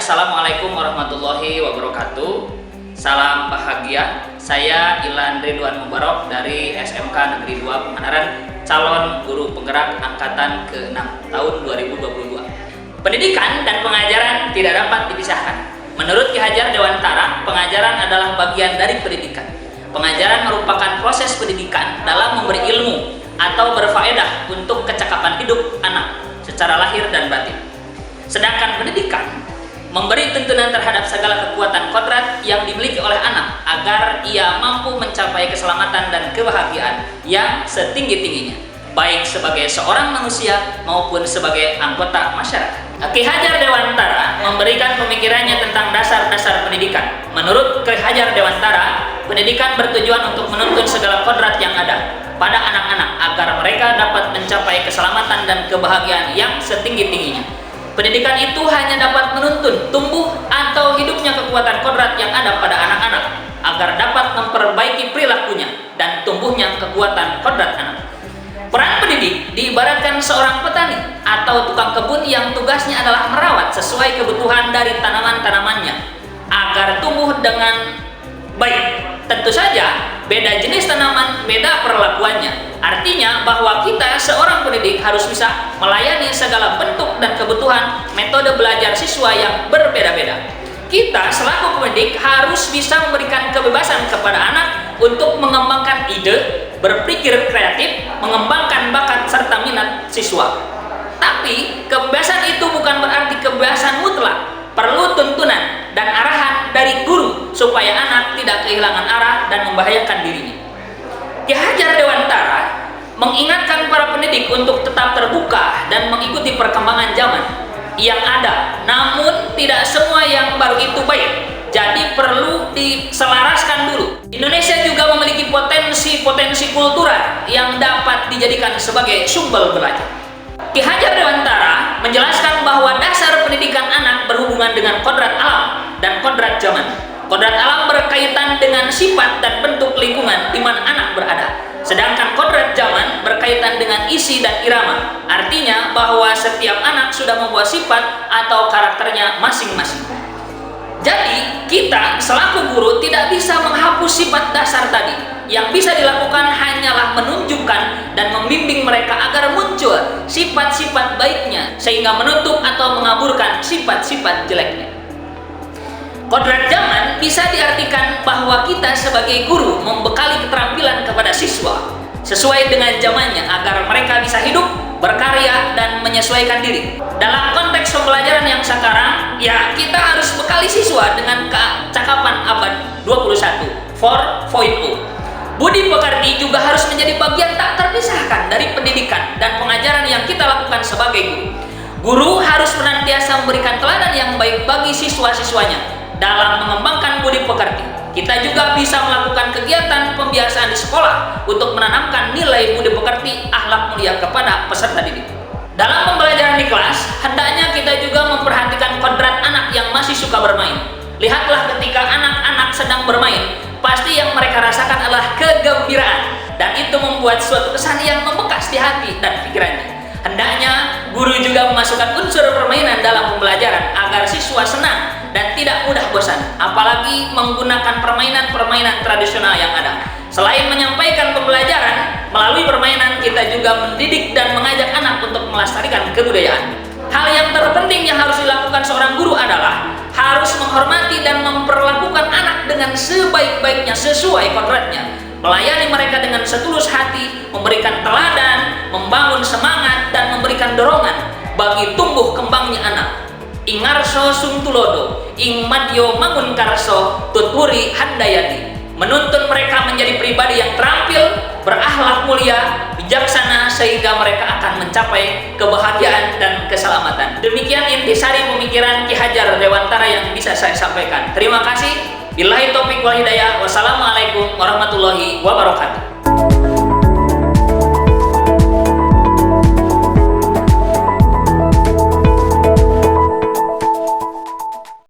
Assalamualaikum warahmatullahi wabarakatuh. Salam bahagia. Saya Ilan Ridwan Mubarok dari SMK Negeri 2 Pangandaran, calon guru penggerak angkatan ke-6 tahun 2022. Pendidikan dan pengajaran tidak dapat dipisahkan. Menurut Ki Hajar Dewantara, pengajaran adalah bagian dari pendidikan. Pengajaran merupakan proses pendidikan dalam memberi ilmu atau berfaedah untuk kecakapan hidup anak secara lahir dan batin. Sedangkan pendidikan memberi tuntunan terhadap segala kekuatan kodrat yang dimiliki oleh anak agar ia mampu mencapai keselamatan dan kebahagiaan yang setinggi-tingginya, baik sebagai seorang manusia maupun sebagai anggota masyarakat. Ki Hajar Dewantara memberikan pemikirannya tentang dasar-dasar pendidikan. Menurut Ki Hajar Dewantara, pendidikan bertujuan untuk menuntun segala kodrat yang ada pada anak-anak agar mereka dapat mencapai keselamatan dan kebahagiaan yang setinggi-tingginya. Pendidikan itu hanya dapat menuntun tumbuh atau hidupnya kekuatan kodrat yang ada pada anak-anak agar dapat memperbaiki perilakunya dan tumbuhnya kekuatan kodrat anak. Peran pendidik diibaratkan seorang petani atau tukang kebun yang tugasnya adalah merawat sesuai kebutuhan dari tanaman-tanamannya agar tumbuh dengan baik. Tentu saja beda jenis tanaman, beda perlakuannya. Artinya bahwa kita seorang pendidik harus bisa melayani segala bentuk dan kebutuhan metode belajar siswa yang berbeda-beda. Kita selaku pendidik harus bisa memberikan kebebasan kepada anak untuk mengembangkan ide, berpikir kreatif, mengembangkan bakat serta minat siswa. Tapi kebebasan itu bukan berarti kebebasan mutlak. Perlu tuntunan dan arahan dari guru supaya anak tidak kehilangan arah dan membahayakan dirinya. Ki Hajar Dewantara mengingatkan para pendidik untuk tetap terbuka dan mengikuti perkembangan zaman yang ada, namun tidak semua yang baru itu baik. Jadi perlu diselaraskan dulu. Indonesia juga memiliki potensi-potensi kultural yang dapat dijadikan sebagai sumber belajar. Ki Hajar Dewantara menjelaskan bahwa dasar pendidikan anak berhubungan dengan kodrat alam dan kodrat zaman. Kodrat alam berkaitan dengan sifat dan bentuk lingkungan di mana anak berada. Sedangkan kodrat zaman berkaitan dengan isi dan irama. Artinya bahwa setiap anak sudah membuat sifat atau karakternya masing-masing. Jadi, kita selaku guru tidak bisa menghapus sifat dasar tadi. Yang bisa dilakukan hanyalah menunjukkan dan membimbing mereka agar muncul sifat-sifat baiknya sehingga menutup atau mengaburkan sifat-sifat jeleknya. Kodrat zaman bisa diartikan bahwa kita sebagai guru membekali keterampilan kepada siswa sesuai dengan zamannya agar mereka bisa hidup, berkarya, dan menyesuaikan diri. Dalam konteks pembelajaran yang sekarang, ya kita harus bekali siswa dengan kecakapan abad 21, 4.0. Budi pekerti juga harus menjadi bagian tak terpisahkan dari pendidikan dan pengajaran yang kita lakukan sebagai guru. Guru harus senantiasa memberikan teladan yang baik bagi siswa-siswanya dalam mengembangkan budi pekerti. Kita juga bisa melakukan kegiatan pembiasaan di sekolah untuk menanamkan nilai budi pekerti, akhlak mulia kepada peserta didik. Dalam pembelajaran di kelas, hendaknya kita juga memperhatikan kodrat anak yang masih suka bermain. Lihatlah ketika anak-anak sedang bermain, pasti yang mereka rasakan adalah kegembiraan, dan itu membuat suatu kesan yang membekas di hati dan pikirannya. Hendaknya guru juga memasukkan unsur permainan dalam pembelajaran agar siswa senang dan tidak mudah bosan, apalagi menggunakan permainan-permainan tradisional yang ada. Selain menyampaikan pembelajaran melalui permainan, kita juga mendidik dan mengajak anak untuk melestarikan kebudayaan. Hal yang terpenting yang harus dilakukan seorang guru adalah harus menghormati dan memperlakukan anak dengan sebaik-baiknya sesuai kodratnya, melayani mereka dengan setulus hati, memberikan teladan, membangun semangat, dan memberikan dorongan bagi tumbuh kembangnya anak. Ingarso sungtulodo, ing madyo mangun karso, tuturi handayati. Menuntun mereka menjadi pribadi yang terampil, berakhlak mulia, bijaksana, sehingga mereka akan mencapai kebahagiaan dan keselamatan. Demikian intisari pemikiran Ki Hajar Dewantara yang bisa saya sampaikan. Terima kasih. Billahi taufiq wal hidayah. Wassalamualaikum warahmatullahi wabarakatuh.